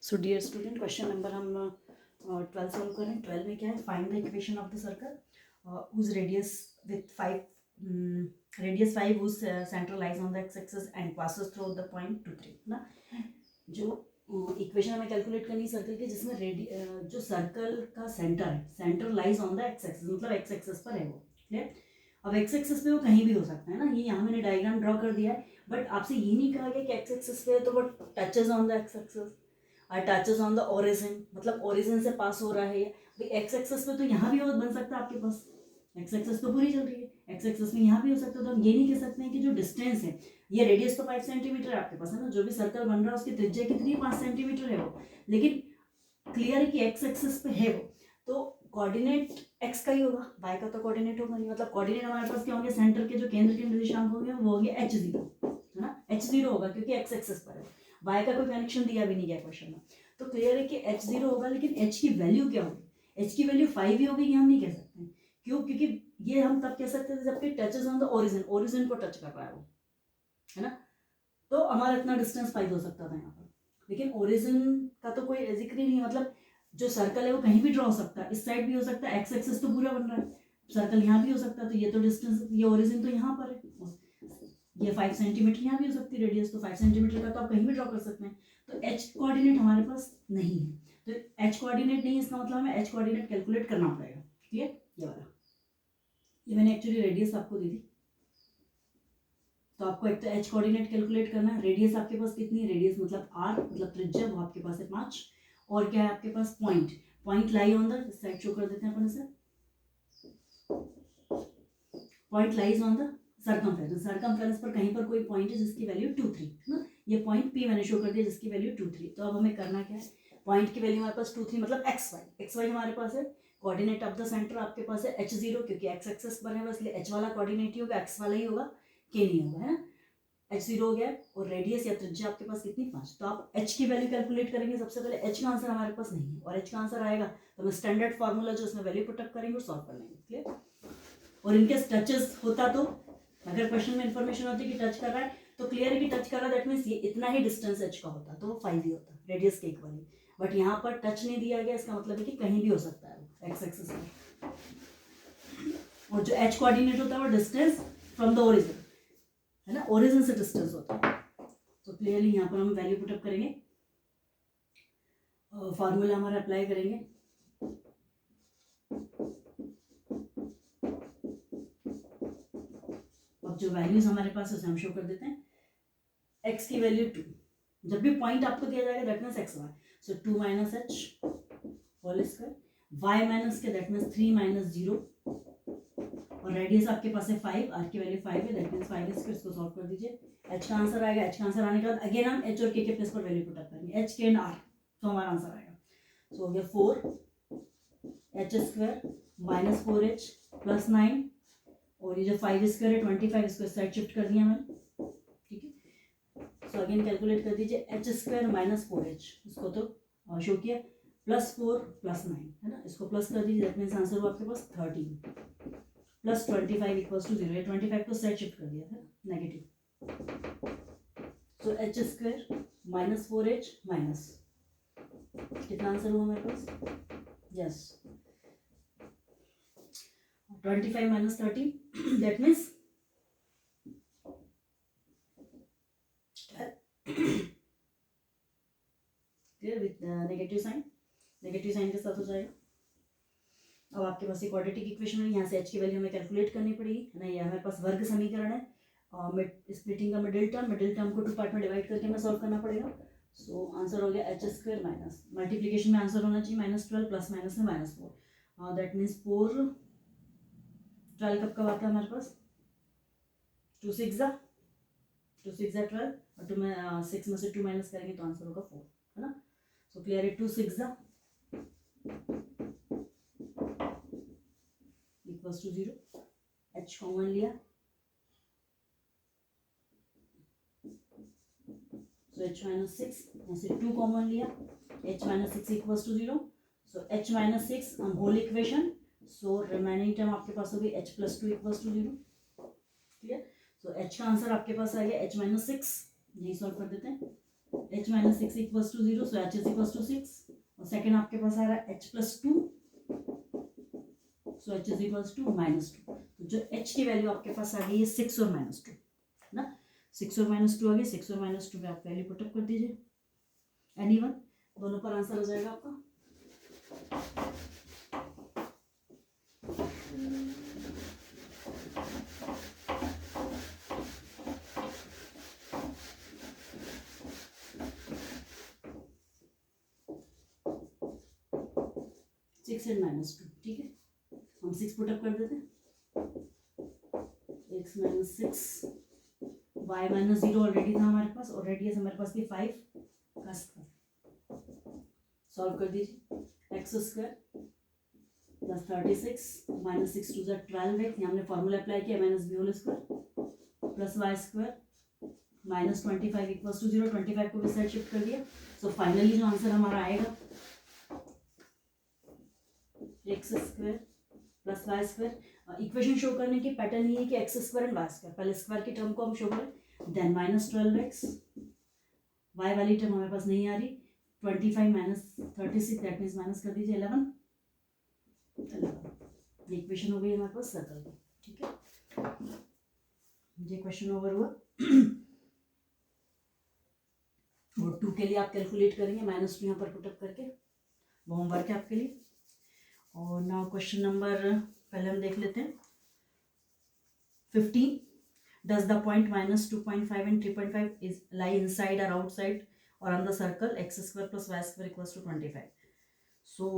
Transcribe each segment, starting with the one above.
सो dear student, question number हम 12 solve करें। 12 में क्या है, find the equation of the circle whose radius with 5 radius 5 whose centre lies on the X axis and passes through the point 2 3 ना। जो equation हमें calculate करनी है सर्कल की, जिसमें जो सर्कल का सेंटर है, centre lies on the X axis, मतलब एक्स एक्सिस पर है वो। क्लियर। अब एक्स एक्सिस पे वो कहीं भी हो सकता है ना, ये यहाँ मैंने डायग्राम ड्रॉ कर दिया है, बट आपसे ये नहीं कहा गया कि एक्स एक्सिस पे है तो वो touches on the X axis, touches on the origin, मतलब ओरिजिन से पास हो रहा है। भाई एक्स एक्सिस पे तो यहाँ भी बन सकता है आपके पास, एक्स एक्सिस तो पूरी चल रही है, एक्स एक्सिस में यहाँ भी हो सकता है। तो हम ये नहीं कह सकते हैं कि जो डिस्टेंस है, ये रेडियस तो 5 सेंटीमीटर है आपके पास है ना, जो भी सर्कल बन रहा है उसकी त्रिज्या कितनी 5 सेंटीमीटर है वो, लेकिन क्लियर है कि एक्स एक्सिस पे है वो, तो कोऑर्डिनेट एक्स का ही होगा, वाई का तो कोऑर्डिनेट होगा नहीं। मतलब कोऑर्डिनेट हमारे पास क्या होंगे, सेंटर के जो केंद्र के निर्देशांक होंगे वो होंगे h0, है ना, h0 होगा क्योंकि एक्स एक्सिस पर है। वाई का कोई कनेक्शन दिया भी नहीं गया क्वेश्चन में, तो क्लियर है कि h0 होगा। लेकिन h की वैल्यू क्या होगी, h की वैल्यू 5 ही होगी, ये हम नहीं कह सकते। क्यों? क्योंकि ये हम तब कह सकते थे जबकि touches on the origin, origin को टच कर रहा है वो, है ना, तो हमारा इतना डिस्टेंस 5 हो सकता था यहाँ पर। लेकिन ओरिजिन का तो कोई जिक्र ही नहीं है, मतलब जो सर्कल है वो कहीं भी ड्रॉ हो सकता है, इस साइड भी हो सकता है, एक्स एक्सिस तो पूरा बन रहा है, सर्कल यहाँ भी हो सकता है, तो ये तो डिस्टेंस, ये ओरिजिन तो यहाँ पर है, ये 5 सेंटीमीटर यहाँ भी हो सकती है रेडियस, तो 5 सेंटीमीटर का तो आप कहीं भी ड्रॉ कर सकते हैं। तो एच कोऑर्डिनेट हमारे पास नहीं है, तो एच कोऑर्डिनेट नहीं है, इसका मतलब हमें एच कोऑर्डिनेट कैलकुलेट करना पड़ेगा। क्लियर? ये वाला, ये मैंने एक्चुअली रेडियस आपको दी थी, तो आपको एक तो एच कोऑर्डिनेट कैलकुलेट करना है। रेडियस आपके पास कितनी है, रेडियस मतलब आर, मतलब त्रिज्या, वो आपके पास है 5। और क्या है आपके पास, point, point lie on the side, show कर देते हैं अपन इसे, point lies on the circumference, circumference पर कहीं पर कोई पॉइंट है जिसकी वैल्यू 2 3, है ना, ये पॉइंट पी मैंने शो कर दिया जिसकी वैल्यू 2 3। तो अब हमें करना क्या है, पॉइंट की वैल्यू हमारे पास 2 3 मतलब एक्स वाई हमारे पास है। कोऑर्डिनेट ऑफ द सेंटर आपके पास है h0, क्योंकि एक्स एक्सिस पर है, इसलिए h वाला कोऑर्डिनेट ही होगा, एक्स वाला ही होगा, के नहीं होगा, है ना। h0 हो गया, और रेडियस या त्रिज्या आपके पास कितनी 5। तो आप h की वैल्यू कैलकुलेट करेंगे, सबसे पहले h का आंसर हमारे पास नहीं है, और h का आंसर आएगा तो हम स्टैंडर्ड फार्मूला जो उसमें वैल्यू पुटअप करेंगे और सॉल्व कर लेंगे। क्लियर? और इनके टचेस होता, तो अगर क्वेश्चन में इंफॉर्मेशन होती कि टच कर रहा है, तो क्लियर है कि टच कर रहा है, दैट मीन्स ये इतना ही डिस्टेंस h का होता तो वो 5 ही होता, रेडियस के इक्वल ही। बट यहाँ पर टच नहीं दिया गया, इसका मतलब है कि कहीं भी हो सकता है वो एक्स एक्सिस में। और जो h कोऑर्डिनेट होता है वो डिस्टेंस फ्रॉम द ओरिजिन, है ना, ओरिजिन से डिस्टेंस होता है। तो क्लियरली यहाँ पर हम वैल्यू पुटअप करेंगे, फार्मूला हमारा अप्लाई करेंगे। अब जो वैल्यूज हमारे पास है उसे हम शो कर देते हैं। x की वैल्यू 2, जब भी पॉइंट आपको दिया जाएगा that means X Y, so 2 minus H whole square, Y minus K that means 3 minus 0, और रेडियस आपके पास है 5, आर की वैल्यू 5 है, दैट मीन्स 5 स्क्वायर। इसको सॉल्व कर दीजिए, h का आंसर आएगा। h का आंसर आने के बाद अगेन हम h और k के प्लेस पर वैल्यू पुट अप करेंगे, h, k एंड r, तो हमारा आंसर आएगा। सो हो गया 4 h square minus 4h plus 9, और ये जो 5 स्क्वायर है 25, इसको साइड शिफ्ट कर दिया मैंने, ठीक है। सो अगेन कैलकुलेट कर दीजिए, h स्क्वायर माइनस 4h, इसको तो शो किया, प्लस 4 प्लस 9, है ना, इसको प्लस कर दीजिए, दैट मीन्स आंसर हुआ आपके पास 13 प्लस 25 इक्वल्स टू 0। 25 को साइड शिफ्ट कर दिया था, negative. So h square minus 4h minus, कितना आंसर हुआ हमारे पास, yes 25 minus 13, that means clear, with negative sign, negative sign के साथ हो जाएगा। अब आपके पास एक क्वाड्रेटिक इक्वेशन है, यहाँ से h की वैल्यू हमें कैलकुलेट करनी पड़ेगी, है ना। ये हमारे पास वर्ग समीकरण है, स्प्लिटिंग का मिडिल टर्म को 2 पार्ट में डिवाइड करके हमें सॉल्व करना पड़ेगा। सो आंसर हो गया h स्क्वायर माइनस, मल्टीप्लीकेशन में आंसर होना चाहिए -12 प्लस माइनस में -4, दैट मीन्स 4 12 कब आता है हमारे पास, 2 6 12, और 2 में 6 में से 2 माइनस करेंगे तो आंसर होगा 4, है ना। सो क्लियर है, 2 6 इक्वल्स टू 0, h कॉमन लिया, सो h माइनस 6, यहाँ से 2 कॉमन लिया, h minus 6 equals to 0, so h minus 6 on whole equation, so remaining term आपके पास हो गई h plus 2 equals to 0। Clear? So h का आंसर आपके पास आ गया h माइनस 6, यही सॉल्व कर देते हैं, h minus six equals to 0, so h is equals to 6। और सेकेंड आपके पास आ रहा है h plus 2, so h is equals to minus 2। तो जो h की वैल्यू आपके पास आ गई है 6 और माइनस 2, है ना। 6 और माइनस 2 आ गई, 6 और माइनस 2 पे आप वैल्यू पुटअप कर दीजिए। एनीवन, दोनों पर आंसर हो जाएगा आपका। सिक्स एंड माइनस 2, ठीक है, हम 6 पुटअप कर देते हैं। x minus 6, y minus 0 already था हमारे पास, और रेडियस हमारे पास थी 5 का स्क्वायर। सॉल्व कर दीजिए। X square plus 36 minus 6 to 12 है, हमने फॉर्मूला अप्लाई किया, minus B whole square plus Y square minus 25 equals to 0। 25 को भी साइड शिफ्ट कर दिया। सो फाइनली जो आंसर हमारा आएगा X square plus Y square. Equation show करने की पैटर्न ये है कि X square and Y square, पहले स्क्वायर की टर्म को हम शो करें, देन माइनस 12x, वाई वाली टर्म हमारे पास नहीं आ रही, 25 माइनस 36, दैट मीन्स माइनस कर दीजिए 11। ये इक्वेशन हो गई हमारे पास सर्कल की, ठीक है। ये क्वेश्चन ओवर हुआ। और 2 के लिए आप कैलकुलेट करेंगे, माइनस 2 यहाँ पर पुटअप करके, वो होमवर्क है आपके लिए। और नाउ क्वेश्चन नंबर पहले हम देख लेते हैं 15। Does the point minus 2.5 and 3.5 is lie inside or outside or on the circle x square plus y square equals to 25? So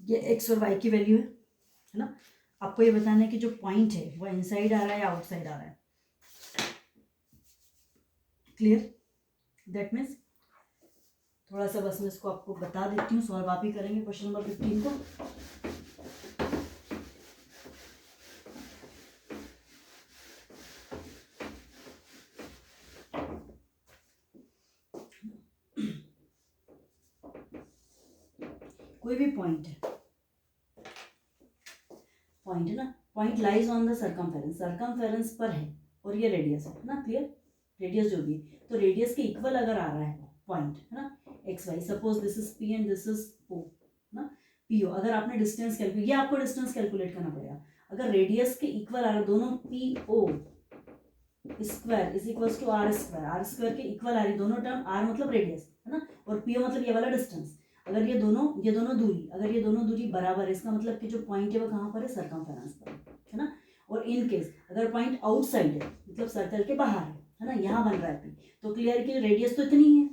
ये x और y की वैल्यू है ना। आपको ये बताना है कि जो पॉइंट है वो इनसाइड आ रहा है या आउटसाइड आ रहा है। क्लियर? दैट मीन्स थोड़ा सा बस मैं इसको आपको बता देती हूँ, सॉल्व आप ही करेंगे क्वेश्चन नंबर 15 को। कोई भी पॉइंट है, पॉइंट है ना, point lies on the circumference, circumference पर है और ये रेडियस है ना। क्लियर? रेडियस जो भी है, तो रेडियस के इक्वल अगर आ रहा है पॉइंट, है ना, X Y, suppose this is P and this is O ना, पी ओ। अगर आपने डिस्टेंस कैलकुलेट, ये आपको डिस्टेंस कैलकुलेट करना पड़ेगा। अगर रेडियस के इक्वल आ रहा है दोनों, P O square is equal to R square, R square के इक्वल आ रही दोनों टर्म, आर मतलब रेडियस है ना, और पी ओ मतलब ये वाला डिस्टेंस। अगर ये दोनों दूरी, अगर ये दोनों दूरी बराबर है, इसका मतलब कि जो पॉइंट है वो कहाँ पर है, सर्कमफेरेंस पर है ना। और इन केस अगर पॉइंट आउटसाइड है, मतलब सर्कल के बाहर है ना, यहाँ बन रहा है पी, तो क्लियर कि रेडियस तो इतनी है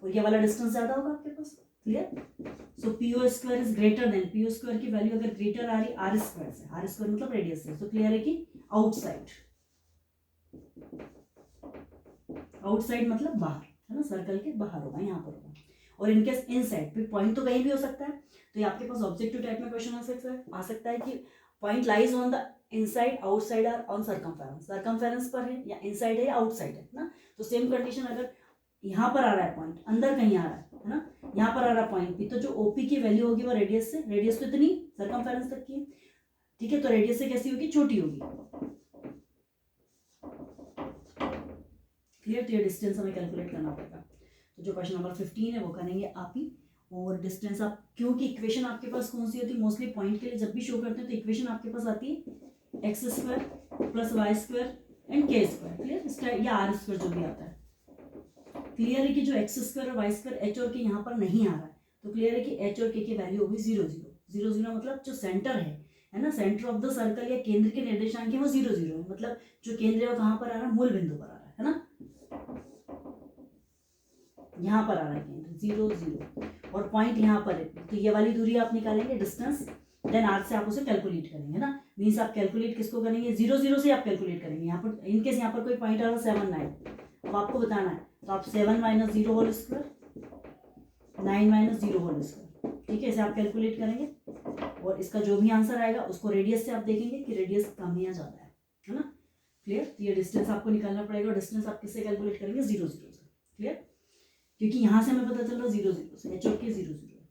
और ये वाला डिस्टेंस ज्यादा होगा आपके पास। Clear? So P O square is greater than, P O square की वैल्यू अगर ग्रेटर आ रही आर स्क्वायर से, आर स्क्वायर मतलब रेडियस से, तो क्लियर है कि आउटसाइड, आउटसाइड मतलब बाहर है ना, सर्कल के बाहर होगा, यहाँ पर होगा। और इनकेस इनसाइड, फिर पॉइंट तो कहीं भी हो सकता है, तो ये आपके पास ऑब्जेक्टिव टाइप में क्वेश्चन आ सकता है कि point lies on the inside, outside और ऑन सर्कमफेरेंस, सर्कमफेरेंस पर है या इनसाइड है या आउटसाइड है ना। तो सेम कंडीशन, अगर यहाँ पर आ रहा है पॉइंट, अंदर कहीं आ रहा है ना, यहाँ पर आ रहा है पॉइंट पी, तो जो ओपी की वैल्यू होगी वो रेडियस से, रेडियस तो इतनी सर्कमफेरेंस तक की है, ठीक है, तो रेडियस से कैसी होगी, छोटी होगी। क्लियर? तो ये डिस्टेंस हमें कैलकुलेट करना पड़ेगा। तो जो क्वेश्चन नंबर 15 है वो करेंगे आप ही। और डिस्टेंस आप, क्योंकि इक्वेशन आपके पास कौन सी होती है, मोस्टली पॉइंट के लिए जब भी शो करते हैं तो इक्वेशन आपके पास आती है X square plus Y square and K square. Clear? या आर स्क्वायर जो भी आता है। क्लियर है कि जो एक्स स्क्वायर और वाई स्क्वायर एच और के यहाँ पर नहीं आ रहा है, तो क्लियर है कि एच और के की वैल्यू होगी 0 0 0 0, मतलब जो सेंटर है ना, सेंटर ऑफ द सर्कल या केंद्र के निर्देशांक है वो 0 0 है, मतलब जो केंद्र है वो कहाँ पर आ रहा है, मूल बिंदु पर आ रहा है ना, यहाँ पर आ रहा है केंद्र 0 0, और पॉइंट यहाँ पर है, तो ये वाली दूरी आप निकालेंगे डिस्टेंस, देन आर से आप उसे कैलकुलेट करेंगे ना। मीन्स आप कैलकुलेट किसको करेंगे, 0 0 से आप कैलकुलेट करेंगे। यहाँ पर इनकेस यहाँ पर कोई पॉइंट आ रहा है 7 9, अब आपको बताना है, तो आप 7 minus 0 whole square, 9 minus 0 whole square, ठीक है, इसे आप कैलकुलेट करेंगे। और इसका जो भी आंसर आएगा उसको रेडियस से आप देखेंगे कि रेडियस कम है या ज़्यादा है ना। क्लियर? तो ये डिस्टेंस आपको निकालना पड़ेगा, और डिस्टेंस आप किससे कैलकुलेट करेंगे, 0 0 से। क्लियर? क्योंकि यहाँ से हमें पता चल रहा है 0 0 से, एच और के 0 0 है,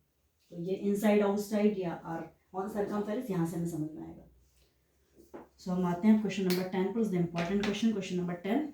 तो ये इनसाइड आउटसाइड या आर ऑन सर्कमफेरेंस, यहाँ से हमें समझ में आएगा। सो हम आते हैं क्वेश्चन नंबर 10 पर, the important question, question number 10।